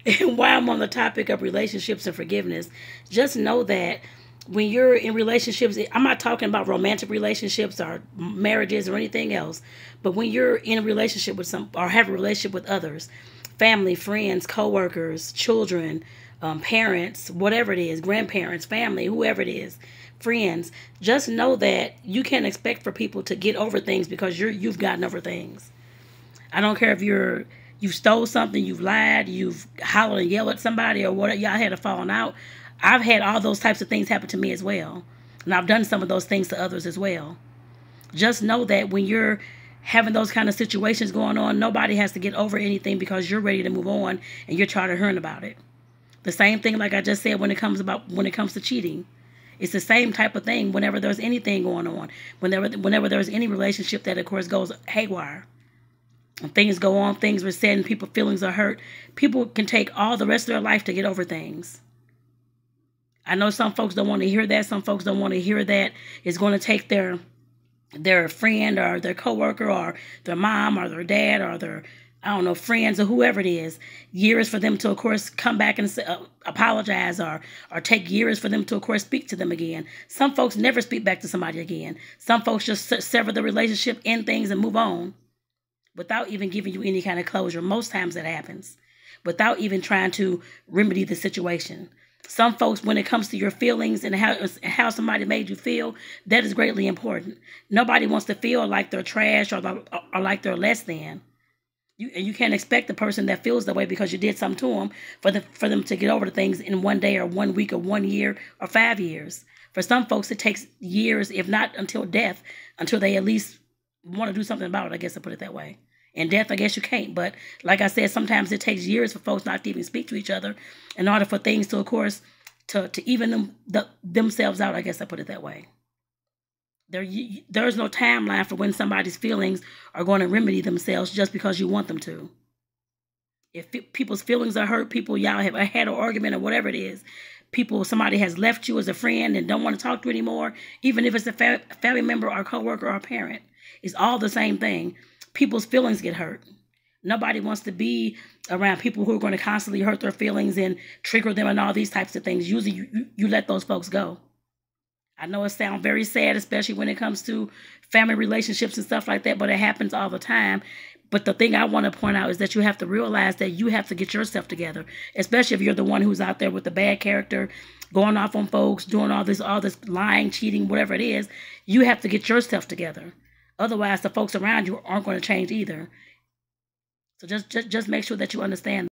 And while I'm on the topic of relationships and forgiveness, just know that when you're in relationships, I'm not talking about romantic relationships or marriages or anything else, but when you're in a relationship with some or have a relationship with others, family, friends, coworkers, children, parents, whatever it is, grandparents, family, whoever it is, friends, just know that you can't expect for people to get over things because you've gotten over things. I don't care if you stole something, you've lied, you've hollered and yelled at somebody, or what, y'all had a falling out. I've had all those types of things happen to me as well, and I've done some of those things to others as well. Just know that when you're having those kind of situations going on, nobody has to get over anything because you're ready to move on and you're tired of hearing about it. The same thing, like I just said, when it comes to cheating. It's the same type of thing whenever there's anything going on. Whenever there's any relationship that, of course, goes haywire. And things go on, things were said, and people's feelings are hurt. People can take all the rest of their life to get over things. I know some folks don't want to hear that. Some folks don't want to hear that it's going to take their friend or their coworker or their mom or their dad or their, I don't know, friends or whoever it is, years for them to, of course, come back and apologize or take years for them to, of course, speak to them again. Some folks never speak back to somebody again. Some folks just sever the relationship, end things, and move on without even giving you any kind of closure. Most times that happens without even trying to remedy the situation. Some folks, when it comes to your feelings and how somebody made you feel, that is greatly important. Nobody wants to feel like they're trash or like they're less than. You can't expect the person that feels that way because you did something to them for them to get over the things in 1 day or 1 week or 1 year or 5 years. For some folks, it takes years, if not until death, until they at least want to do something about it, I guess I put it that way. And death, I guess you can't. But like I said, sometimes it takes years for folks not to even speak to each other in order for things to, of course, to even themselves out, I guess I put it that way. There's no timeline for when somebody's feelings are going to remedy themselves just because you want them to. If people's feelings are hurt, y'all have had an argument or whatever it is, somebody has left you as a friend and don't want to talk to you anymore, even if it's a family member or coworker or a parent, it's all the same thing. People's feelings get hurt. Nobody wants to be around people who are going to constantly hurt their feelings and trigger them and all these types of things. Usually you let those folks go. I know it sounds very sad, especially when it comes to family relationships and stuff like that, but it happens all the time. But the thing I want to point out is that you have to realize that you have to get yourself together, especially if you're the one who's out there with the bad character, going off on folks, doing all this lying, cheating, whatever it is. You have to get yourself together. Otherwise, the folks around you aren't going to change either. So just make sure that you understand